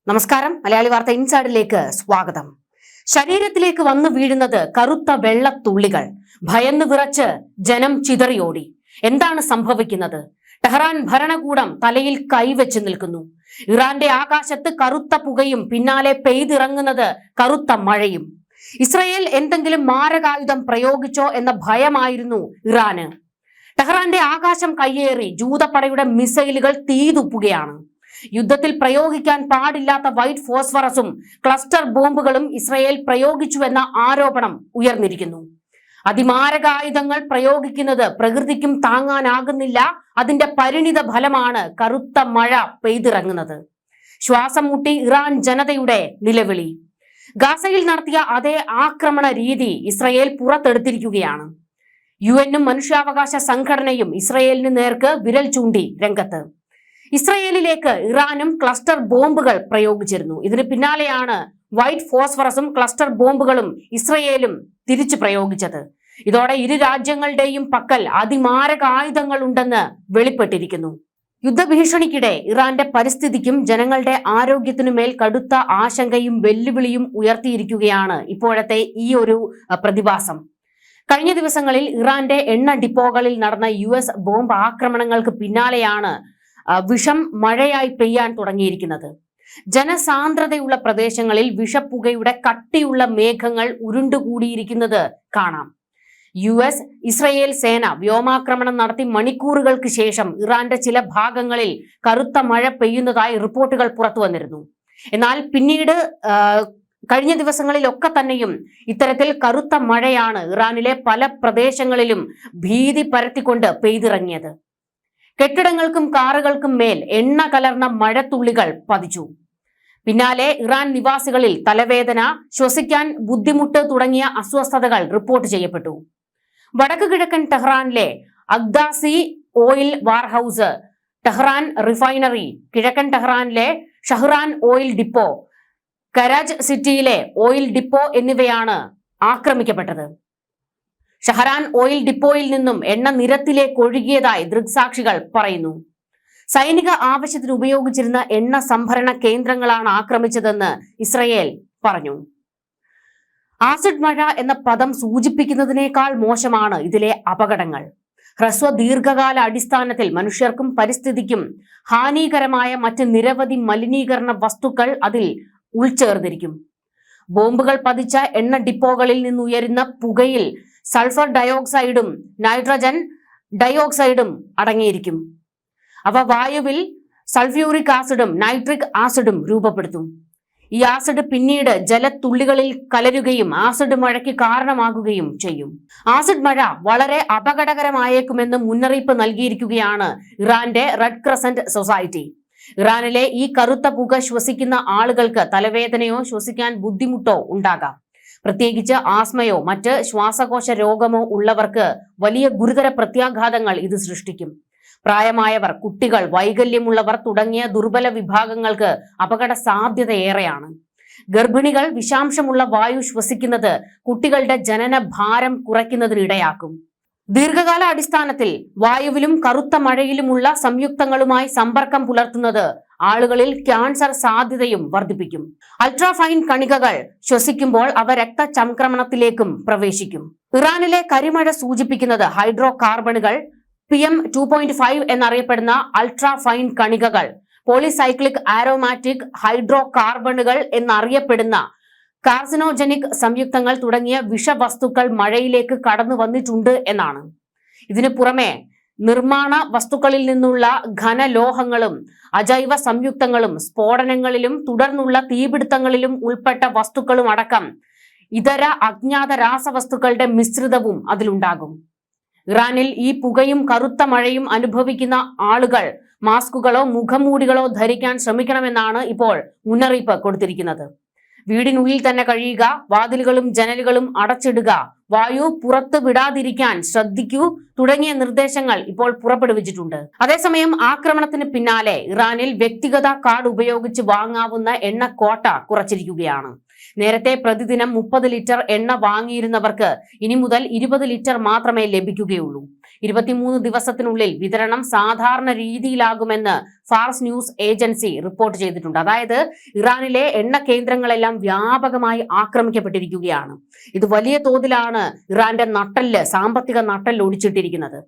നമസ്കാരം. മലയാളി വാർത്ത ഇൻസൈഡിലേക്ക് സ്വാഗതം. ശരീരത്തിലേക്ക് വന്നു വീഴുന്നത് കറുത്ത വെള്ളത്തുള്ളികൾ. ഭയന്ന് വിറച്ച് ജനം ചിതറിയോടി. എന്താണ് സംഭവിക്കുന്നത്? ടെഹ്റാൻ ഭരണകൂടം തലയിൽ കൈവച്ച് നിൽക്കുന്നു. ഇറാന്റെ ആകാശത്ത് കറുത്ത പുകയും പിന്നാലെ പെയ്തിറങ്ങുന്നത് കറുത്ത മഴയും. ഇസ്രയേൽ എന്തെങ്കിലും മാരകായുധം പ്രയോഗിച്ചോ എന്ന ഭയമായിരുന്നു ഇറാന്. ടെഹ്റാന്റെ ആകാശം കയ്യേറി ജൂതപ്പടയുടെ മിസൈലുകൾ തീതുപ്പുകയാണ്. യുദ്ധത്തിൽ പ്രയോഗിക്കാൻ പാടില്ലാത്ത വൈറ്റ് ഫോസ്ഫറസും ക്ലസ്റ്റർ ബോംബുകളും ഇസ്രയേൽ പ്രയോഗിച്ചുവെന്ന ആരോപണം ഉയർന്നിരിക്കുന്നു. അതിമാരകായുധങ്ങൾ പ്രയോഗിക്കുന്നത് പ്രകൃതിക്കും താങ്ങാനാകുന്നില്ല. അതിന്റെ പരിണിത ഫലമാണ് കറുത്ത മഴ പെയ്തിറങ്ങുന്നത്. ശ്വാസം മുട്ടി ഇറാൻ ജനതയുടെ നിലവിളി. ഗാസയിൽ നടത്തിയ അതേ ആക്രമണ രീതി ഇസ്രയേൽ പുറത്തെടുത്തിരിക്കുകയാണ്. UN-ഉം മനുഷ്യാവകാശ സംഘടനയും ഇസ്രയേലിന് നേർക്ക് വിരൽ ചൂണ്ടി രംഗത്ത്. ഇസ്രയേലിലേക്ക് ഇറാനും ക്ലസ്റ്റർ ബോംബുകൾ പ്രയോഗിച്ചിരുന്നു. ഇതിന് പിന്നാലെയാണ് വൈറ്റ് ഫോസ്ഫറസും ക്ലസ്റ്റർ ബോംബുകളും ഇസ്രയേലും തിരിച്ചു പ്രയോഗിച്ചത്. ഇതോടെ ഇരു രാജ്യങ്ങളുടെയും പക്കൽ അതിമാരക ആയുധങ്ങൾ ഉണ്ടെന്ന് വെളിപ്പെട്ടിരിക്കുന്നു. യുദ്ധഭീഷണിക്കിടെ ഇറാന്റെ പരിസ്ഥിതിക്കും ജനങ്ങളുടെ ആരോഗ്യത്തിനുമേൽ കടുത്ത ആശങ്കയും വെല്ലുവിളിയും ഉയർത്തിയിരിക്കുകയാണ് ഇപ്പോഴത്തെ ഈ ഒരു പ്രതിഭാസം. കഴിഞ്ഞ ദിവസങ്ങളിൽ ഇറാന്റെ എണ്ണ ഡിപ്പോകളിൽ നടന്ന US ബോംബ് ആക്രമണങ്ങൾക്ക് പിന്നാലെയാണ് വിഷം മഴയായി പെയ്യാൻ തുടങ്ങിയിരിക്കുന്നത്. ജനസാന്ദ്രതയുള്ള പ്രദേശങ്ങളിൽ വിഷപ്പുകയുടെ കട്ടിയുള്ള മേഘങ്ങൾ ഉരുണ്ടുകൂടിയിരിക്കുന്നത് കാണാം. US ഇസ്രയേൽ സേന വ്യോമാക്രമണം നടത്തി മണിക്കൂറുകൾക്ക് ശേഷം ഇറാന്റെ ചില ഭാഗങ്ങളിൽ കറുത്ത മഴ പെയ്യുന്നതായി റിപ്പോർട്ടുകൾ പുറത്തു വന്നിരുന്നു. എന്നാൽ പിന്നീട് കഴിഞ്ഞ ദിവസങ്ങളിലൊക്കെ തന്നെയും ഇത്തരത്തിൽ കറുത്ത മഴയാണ് ഇറാനിലെ പല പ്രദേശങ്ങളിലും ഭീതി പരത്തിക്കൊണ്ട് പെയ്തിറങ്ങിയത്. കെട്ടിടങ്ങൾക്കും കാറുകൾക്കും മേൽ എണ്ണ കലർന്ന മഴത്തുള്ളികൾ പതിച്ചു. പിന്നാലെ ഇറാൻ നിവാസികളിൽ തലവേദന, ശ്വസിക്കാൻ ബുദ്ധിമുട്ട് തുടങ്ങിയ അസ്വസ്ഥതകൾ റിപ്പോർട്ട് ചെയ്യപ്പെട്ടു. വടക്ക് കിഴക്കൻ ടെഹ്റാനിലെ അഗ്ദാസി ഓയിൽ വാർഹൌസ്, ടെഹ്റാൻ റിഫൈനറി, കിഴക്കൻ ടെഹ്റാനിലെ ഷഹ്റാൻ ഓയിൽ ഡിപ്പോ, കരാജ് സിറ്റിയിലെ ഓയിൽ ഡിപ്പോ എന്നിവയാണ് ആക്രമിക്കപ്പെട്ടത്. ഷഹ്റാൻ ഓയിൽ ഡിപ്പോയിൽ നിന്നും എണ്ണ നിരത്തിലേക്ക് ഒഴുകിയതായി ദൃക്സാക്ഷികൾ പറയുന്നു. സൈനിക ആവശ്യത്തിന് ഉപയോഗിച്ചിരുന്ന എണ്ണ സംഭരണ കേന്ദ്രങ്ങളാണ് ആക്രമിച്ചതെന്ന് ഇസ്രയേൽ പറഞ്ഞു. ആസിഡ് മഴ എന്ന പദം സൂചിപ്പിക്കുന്നതിനേക്കാൾ മോശമാണ് ഇതിലെ അപകടങ്ങൾ. ഹ്രസ്വ ദീർഘകാല അടിസ്ഥാനത്തിൽ മനുഷ്യർക്കും പരിസ്ഥിതിക്കും ഹാനികരമായ മറ്റ് നിരവധി മലിനീകരണ വസ്തുക്കൾ അതിൽ ഉൾച്ചേർന്നിരിക്കും. ബോംബുകൾ പതിച്ച എണ്ണ ഡിപ്പോകളിൽ നിന്നുയരുന്ന പുകയിൽ സൾഫർ ഡയോക്സൈഡും നൈട്രജൻ ഡയോക്സൈഡും അടങ്ങിയിരിക്കും. അവ വായുവിൽ സൾഫ്യൂറിക് ആസിഡും നൈട്രിക് ആസിഡും രൂപപ്പെടുത്തും. ഈ ആസിഡ് പിന്നീട് ജലത്തുള്ളികളിൽ കലരുകയും ആസിഡ് മഴയ്ക്ക് കാരണമാകുകയും ചെയ്യും. ആസിഡ് മഴ വളരെ അപകടകരമായേക്കുമെന്ന് മുന്നറിയിപ്പ് നൽകിയിരിക്കുകയാണ് ഇറാന്റെ റെഡ് ക്രസന്റ് സൊസൈറ്റി. ഇറാനിലെ ഈ കറുത്ത പുക ശ്വസിക്കുന്ന ആളുകൾക്ക് തലവേദനയോ ശ്വസിക്കാൻ ബുദ്ധിമുട്ടോ ഉണ്ടാകാം. പ്രത്യേകിച്ച് ആസ്മയോ മറ്റ് ശ്വാസകോശ രോഗമോ ഉള്ളവർക്ക് വലിയ ഗുരുതര പ്രത്യാഘാതങ്ങൾ ഇത് സൃഷ്ടിക്കും. പ്രായമായവർ, കുട്ടികൾ, വൈകല്യമുള്ളവർ തുടങ്ങിയ ദുർബല വിഭാഗങ്ങൾക്ക് അപകട സാധ്യത ഏറെയാണ്. ഗർഭിണികൾ വിഷാംശമുള്ള വായു ശ്വസിക്കുന്നത് കുട്ടികളുടെ ജനന ഭാരം കുറയ്ക്കുന്നതിനിടയാക്കും. ദീർഘകാല അടിസ്ഥാനത്തിൽ വായുവിലും കറുത്ത മഴയിലുമുള്ള സംയുക്തങ്ങളുമായി സമ്പർക്കം പുലർത്തുന്നത് ആളുകളിൽ ക്യാൻസർ സാധ്യതയും വർദ്ധിപ്പിക്കും. അൾട്രാഫൈൻ കണികകൾ ശ്വസിക്കുമ്പോൾ അവ രക്തചംക്രമണത്തിലേക്കും പ്രവേശിക്കും. ഇറാനിലെ കരിമഴ സൂചിപ്പിക്കുന്നത് ഹൈഡ്രോ കാർബണുകൾ, PM2.5 എന്നറിയപ്പെടുന്ന അൾട്രാഫൈൻ കണികകൾ, പോളിസൈക്ലിക് ആരോമാറ്റിക് ഹൈഡ്രോ കാർബണുകൾ എന്നറിയപ്പെടുന്ന കാർസിനോജനിക് സംയുക്തങ്ങൾ തുടങ്ങിയ വിഷവസ്തുക്കൾ മഴയിലേക്ക് കടന്നു വന്നിട്ടുണ്ട് എന്നാണ്. ഇതിനു പുറമെ നിർമ്മാണ വസ്തുക്കളിൽ നിന്നുള്ള ഘനലോഹങ്ങളും അജൈവ സംയുക്തങ്ങളും സ്ഫോടനങ്ങളിലും തുടർന്നുള്ള തീപിടുത്തങ്ങളിലും ഉൾപ്പെട്ട വസ്തുക്കളും അടക്കം ഇതര അജ്ഞാത രാസവസ്തുക്കളുടെ മിശ്രിതവും അതിലുണ്ടാകും. ഇറാനിൽ ഈ പുകയും കറുത്ത മഴയും അനുഭവിക്കുന്ന ആളുകൾ മാസ്കുകളോ മുഖംമൂടികളോ ധരിക്കാൻ ശ്രമിക്കണമെന്നാണ് ഇപ്പോൾ മുന്നറിയിപ്പ് കൊടുത്തിരിക്കുന്നത്. വീടിനുള്ളിൽ തന്നെ കഴിയുക, വാതിലുകളും ജനലുകളും അടച്ചിടുക, വായു പുറത്ത് വിടാതിരിക്കാൻ ശ്രദ്ധിക്കൂ തുടങ്ങിയ നിർദ്ദേശങ്ങൾ ഇപ്പോൾ പുറപ്പെടുവിച്ചിട്ടുണ്ട്. അതേസമയം ആക്രമണത്തിന് പിന്നാലെ ഇറാനിൽ വ്യക്തിഗത കാർഡ് ഉപയോഗിച്ച് വാങ്ങാവുന്ന എണ്ണ ക്വാട്ട കുറച്ചിരിക്കുകയാണ്. നേരത്തെ പ്രതിദിനം 30 ലിറ്റർ എണ്ണ വാങ്ങിയിരുന്നവർക്ക് ഇനി മുതൽ 20 ലിറ്റർ മാത്രമേ ലഭിക്കുകയുള്ളൂ. 23 ദിവസത്തിനുള്ളിൽ വിതരണം സാധാരണ രീതിയിലാകുമെന്ന് ഫാർസ് ന്യൂസ് ഏജൻസി റിപ്പോർട്ട് ചെയ്തിട്ടുണ്ട്. അതായത് ഇറാനിലെ എണ്ണ കേന്ദ്രങ്ങളെല്ലാം വ്യാപകമായി ആക്രമിക്കപ്പെട്ടിരിക്കുകയാണ്. ഇത് വലിയ തോതിലാണ് ഇറാന്റെ സാമ്പത്തിക നട്ടെല്ല് ഒടിച്ചിട്ടിരിക്കുന്നത്.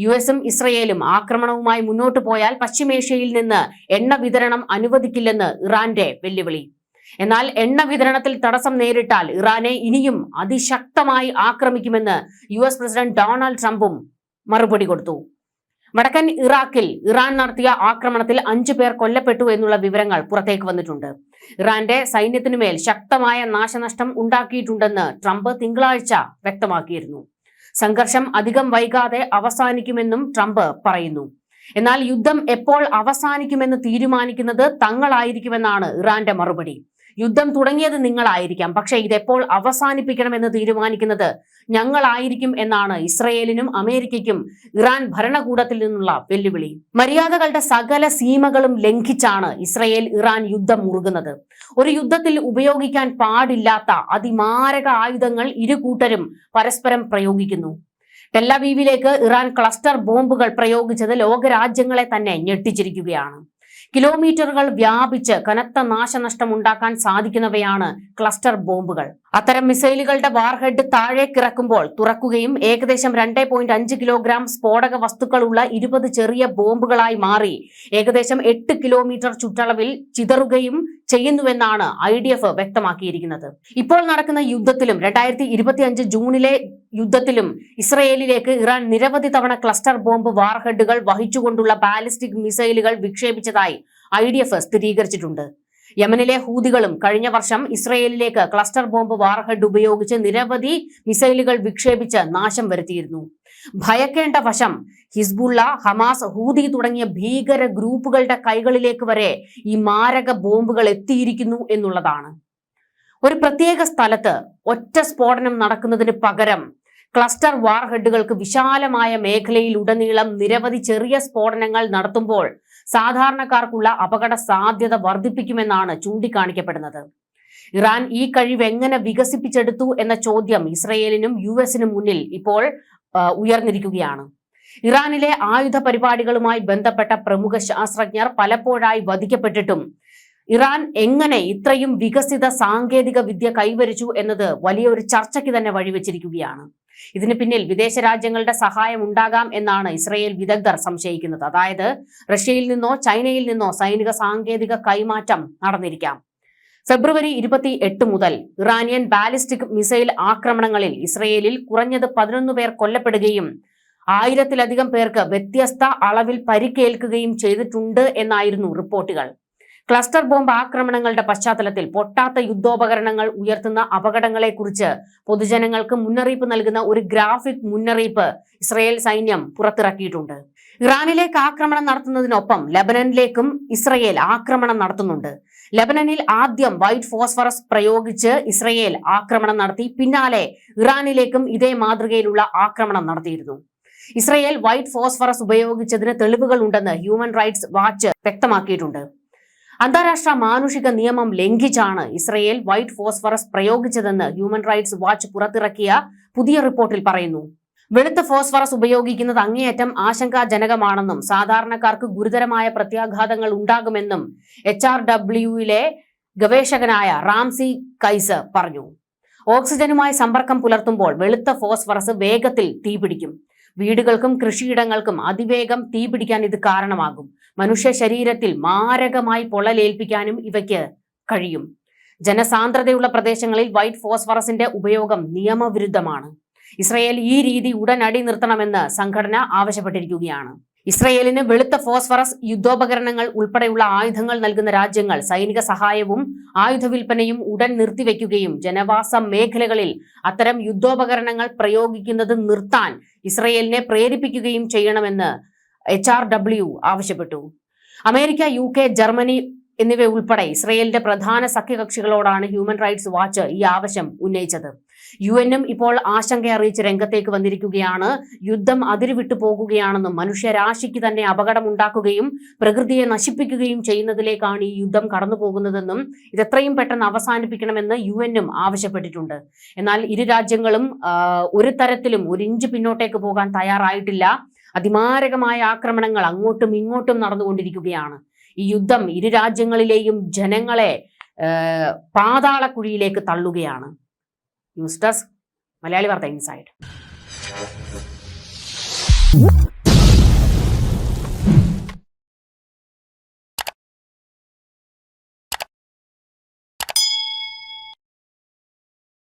യുഎസും ഇസ്രയേലും ആക്രമണവുമായി മുന്നോട്ട് പോയാൽ പശ്ചിമേഷ്യയിൽ നിന്ന് എണ്ണ വിതരണം അനുവദിക്കില്ലെന്ന് ഇറാന്റെ വെല്ലുവിളി. എന്നാൽ എണ്ണ വിതരണത്തിൽ തടസ്സം നേരിട്ടാൽ ഇറാനെ ഇനിയും അതിശക്തമായി ആക്രമിക്കുമെന്ന് US പ്രസിഡന്റ് ഡൊണാൾഡ് ട്രംപും മറുപടി കൊടുത്തു. വടക്കൻ ഇറാഖിൽ ഇറാൻ നടത്തിയ ആക്രമണത്തിൽ 5 പേർ കൊല്ലപ്പെട്ടു എന്നുള്ള വിവരങ്ങൾ പുറത്തേക്ക് വന്നിട്ടുണ്ട്. ഇറാന്റെ സൈന്യത്തിനുമേൽ ശക്തമായ നാശനഷ്ടം ഉണ്ടാക്കിയിട്ടുണ്ടെന്ന് ട്രംപ് തിങ്കളാഴ്ച വ്യക്തമാക്കിയിരുന്നു. സംഘർഷം അധികം വൈകാതെ അവസാനിക്കുമെന്നും ട്രംപ് പറയുന്നു. എന്നാൽ യുദ്ധം എപ്പോൾ അവസാനിക്കുമെന്ന് തീരുമാനിക്കുന്നത് തങ്ങളായിരിക്കുമെന്നാണ് ഇറാന്റെ മറുപടി. യുദ്ധം തുടങ്ങിയത് നിങ്ങളായിരിക്കാം, പക്ഷേ ഇതെപ്പോൾ അവസാനിപ്പിക്കണമെന്ന് തീരുമാനിക്കുന്നത് ഞങ്ങളായിരിക്കും എന്നാണ് ഇസ്രയേലിനും അമേരിക്കയ്ക്കും ഇറാൻ ഭരണകൂടത്തിൽ നിന്നുള്ള വെല്ലുവിളി. മര്യാദകളുടെ സകല സീമകളും ലംഘിച്ചാണ് ഇസ്രയേൽ ഇറാൻ യുദ്ധം മുറുകുന്നത്. ഒരു യുദ്ധത്തിൽ ഉപയോഗിക്കാൻ പാടില്ലാത്ത അതിമാരക ആയുധങ്ങൾ ഇരു കൂട്ടരും പരസ്പരം പ്രയോഗിക്കുന്നു. ടെല്ലവീവിലേക്ക് ഇറാൻ ക്ലസ്റ്റർ ബോംബുകൾ പ്രയോഗിച്ചത് ലോകരാജ്യങ്ങളെ തന്നെ ഞെട്ടിച്ചിരിക്കുകയാണ്. കിലോമീറ്ററുകൾ വ്യാപിച്ച് കനത്ത നാശനഷ്ടം ഉണ്ടാക്കാൻ സാധിക്കുന്നവയാണ് ക്ലസ്റ്റർ ബോംബുകൾ. അത്തരം മിസൈലുകളുടെ വാർഹെഡ് താഴേക്കിറക്കുമ്പോൾ തുറക്കുകയും ഏകദേശം 2.5 കിലോഗ്രാം സ്ഫോടക വസ്തുക്കളുള്ള 20 ചെറിയ ബോംബുകളായി മാറി ഏകദേശം 8 കിലോമീറ്റർ ചുറ്റളവിൽ ചിതറുകയും ചെയ്യുന്നുവെന്നാണ് IDF വ്യക്തമാക്കിയിരിക്കുന്നത്. ഇപ്പോൾ നടക്കുന്ന യുദ്ധത്തിലും 2025 ജൂണിലെ യുദ്ധത്തിലും ഇസ്രയേലിലേക്ക് ഇറാൻ നിരവധി തവണ ക്ലസ്റ്റർ ബോംബ് വാർഹെഡുകൾ വഹിച്ചുകൊണ്ടുള്ള ബാലിസ്റ്റിക് മിസൈലുകൾ വിക്ഷേപിച്ചതായി IDF സ്ഥിരീകരിച്ചിട്ടുണ്ട്. യമനിലെ ഹൂതികളും കഴിഞ്ഞ വർഷം ഇസ്രയേലിലേക്ക് ക്ലസ്റ്റർ ബോംബ് വാർഹെഡ് ഉപയോഗിച്ച് നിരവധി മിസൈലുകൾ വിക്ഷേപിച്ച് നാശം വരുത്തിയിരുന്നു. ഭയക്കേണ്ട വശം ഹിസ്ബുള്ള, ഹമാസ്, ഹൂതി തുടങ്ങിയ ഭീകര ഗ്രൂപ്പുകളുടെ കൈകളിലേക്ക് വരെ ഈ മാരക ബോംബുകൾ എത്തിയിരിക്കുന്നു എന്നുള്ളതാണ്. ഒരു പ്രത്യേക സ്ഥലത്ത് ഒറ്റ സ്ഫോടനം നടക്കുന്നതിന് പകരം ക്ലസ്റ്റർ വാർഹെഡുകൾക്ക് വിശാലമായ മേഖലയിൽ ഉടനീളം നിരവധി ചെറിയ സ്ഫോടനങ്ങൾ നടത്തുമ്പോൾ സാധാരണക്കാർക്കുള്ള അപകട സാധ്യത വർദ്ധിപ്പിക്കുമെന്നാണ് ചൂണ്ടിക്കാണിക്കപ്പെടുന്നത്. ഇറാൻ ഈ കഴിവ് എങ്ങനെ വികസിപ്പിച്ചെടുത്തു എന്ന ചോദ്യം ഇസ്രയേലിനും US-നും മുന്നിൽ ഇപ്പോൾ ഉയർന്നിരിക്കുകയാണ്. ഇറാനിലെ ആയുധ പരിപാടികളുമായി ബന്ധപ്പെട്ട പ്രമുഖ ശാസ്ത്രജ്ഞർ പലപ്പോഴായി വധിക്കപ്പെട്ടിട്ടും ഇറാൻ എങ്ങനെ ഇത്രയും വികസിത സാങ്കേതിക വിദ്യ കൈവരിച്ചു എന്നത് വലിയൊരു ചർച്ചയ്ക്ക് തന്നെ വഴിവെച്ചിരിക്കുകയാണ്. ഇതിന് പിന്നിൽ വിദേശ രാജ്യങ്ങളുടെ സഹായം ഉണ്ടാകാം എന്നാണ് ഇസ്രയേൽ വിദഗ്ധർ സംശയിക്കുന്നത്. അതായത് റഷ്യയിൽ നിന്നോ ചൈനയിൽ നിന്നോ സൈനിക സാങ്കേതിക കൈമാറ്റം നടന്നിരിക്കാം. ഫെബ്രുവരി 28 മുതൽ ഇറാനിയൻ ബാലിസ്റ്റിക് മിസൈൽ ആക്രമണങ്ങളിൽ ഇസ്രയേലിൽ കുറഞ്ഞത് 11 പേർ കൊല്ലപ്പെടുകയും 1000-ലധികം പേർക്ക് വ്യത്യസ്ത അളവിൽ പരിക്കേൽക്കുകയും ചെയ്തിട്ടുണ്ട് എന്നായിരുന്നു റിപ്പോർട്ടുകൾ. ക്ലസ്റ്റർ ബോംബ് ആക്രമണങ്ങളുടെ പശ്ചാത്തലത്തിൽ പൊട്ടാത്ത യുദ്ധോപകരണങ്ങൾ ഉയർത്തുന്ന അപകടങ്ങളെക്കുറിച്ച് പൊതുജനങ്ങൾക്ക് മുന്നറിയിപ്പ് നൽകുന്ന ഒരു ഗ്രാഫിക് മുന്നറിയിപ്പ് ഇസ്രയേൽ സൈന്യം പുറത്തിറക്കിയിട്ടുണ്ട്. ഇറാനിലേക്ക് ആക്രമണം നടത്തുന്നതിനൊപ്പം ലെബനനിലേക്കും ഇസ്രയേൽ ആക്രമണം നടത്തുന്നുണ്ട്. ലെബനനിൽ ആദ്യം വൈറ്റ് ഫോസ്ഫറസ് പ്രയോഗിച്ച് ഇസ്രയേൽ ആക്രമണം നടത്തി. പിന്നാലെ ഇറാനിലേക്കും ഇതേ മാതൃകയിലുള്ള ആക്രമണം നടത്തിയിരുന്നു. ഇസ്രയേൽ വൈറ്റ് ഫോസ്ഫറസ് ഉപയോഗിച്ചതിന് തെളിവുകൾ ഉണ്ടെന്ന് ഹ്യൂമൻ റൈറ്റ്സ് വാച്ച് വ്യക്തമാക്കിയിട്ടുണ്ട്. അന്താരാഷ്ട്ര മാനുഷിക നിയമം ലംഘിച്ചാണ് ഇസ്രയേൽ വൈറ്റ് ഫോസ്ഫറസ് പ്രയോഗിച്ചതെന്ന് ഹ്യൂമൻ റൈറ്റ്സ് വാച്ച് പുറത്തിറക്കിയ പുതിയ റിപ്പോർട്ടിൽ പറയുന്നു. വെളുത്ത ഫോസ്ഫറസ് ഉപയോഗിക്കുന്നത് അങ്ങേയറ്റം ആശങ്കാജനകമാണെന്നും സാധാരണക്കാർക്ക് ഗുരുതരമായ പ്രത്യാഘാതങ്ങൾ ഉണ്ടാകുമെന്നും HRW-ലെ ഗവേഷകനായ റാംസി കൈസ് പറഞ്ഞു. ഓക്സിജനുമായി സമ്പർക്കം പുലർത്തുമ്പോൾ വെളുത്ത ഫോസ്ഫറസ് വേഗത്തിൽ തീപിടിക്കും. വീടുകൾക്കും കൃഷിയിടങ്ങൾക്കും അതിവേഗം തീപിടിക്കാൻ ഇത് കാരണമാകും. മനുഷ്യ ശരീരത്തിൽ മാരകമായി പൊള്ളലേൽപ്പിക്കാനും ഇവയ്ക്ക് കഴിയും. ജനസാന്ദ്രതയുള്ള പ്രദേശങ്ങളിൽ വൈറ്റ് ഫോസ്ഫറസിന്റെ ഉപയോഗം നിയമവിരുദ്ധമാണ്. ഇസ്രയേൽ ഈ രീതി ഉടനടി നിർത്തണമെന്ന് സംഘടന ആവശ്യപ്പെട്ടിരിക്കുകയാണ്. ഇസ്രയേലിന് വെളുത്ത ഫോസ്ഫറസ് യുദ്ധോപകരണങ്ങൾ ഉൾപ്പെടെയുള്ള ആയുധങ്ങൾ നൽകുന്ന രാജ്യങ്ങൾ സൈനിക സഹായവും ആയുധ വിൽപ്പനയും ഉടൻ നിർത്തിവെക്കുകയും ജനവാസ മേഖലകളിൽ അത്തരം യുദ്ധോപകരണങ്ങൾ പ്രയോഗിക്കുന്നത് നിർത്താൻ ഇസ്രയേലിനെ പ്രേരിപ്പിക്കുകയും ചെയ്യണമെന്ന് HRW ആവശ്യപ്പെട്ടു. അമേരിക്ക, UK, ജർമ്മനി എന്നിവ ഉൾപ്പെടെ ഇസ്രയേലിന്റെ പ്രധാന സഖ്യകക്ഷികളോടാണ് ഹ്യൂമൻ റൈറ്റ്സ് വാച്ച് ഈ ആവശ്യം ഉന്നയിച്ചത്. UN ഇപ്പോൾ ആശങ്ക അറിയിച്ച് രംഗത്തേക്ക് വന്നിരിക്കുകയാണ്. യുദ്ധം അതിരുവിട്ടു പോകുകയാണെന്നും മനുഷ്യരാശിക്ക് തന്നെ അപകടമുണ്ടാക്കുകയും പ്രകൃതിയെ നശിപ്പിക്കുകയും ചെയ്യുന്നതിലേക്കാണ് ഈ യുദ്ധം കടന്നു പോകുന്നതെന്നും ഇതെത്രയും പെട്ടെന്ന് അവസാനിപ്പിക്കണമെന്ന് UN ആവശ്യപ്പെട്ടിട്ടുണ്ട്. എന്നാൽ ഇരു രാജ്യങ്ങളും ഒരു തരത്തിലും ഒരു ഇഞ്ച് പിന്നോട്ടേക്ക് പോകാൻ തയ്യാറായിട്ടില്ല. അതിമാരകമായ ആക്രമണങ്ങൾ അങ്ങോട്ടും ഇങ്ങോട്ടും നടന്നുകൊണ്ടിരിക്കുകയാണ്. ഈ യുദ്ധം ഇരു രാജ്യങ്ങളിലെയും ജനങ്ങളെ പാതാളക്കുഴിയിലേക്ക് തള്ളുകയാണ്. ന്യൂസ് ഡെസ്ക് മലയാളി വാർത്ത ഇൻസൈഡ്.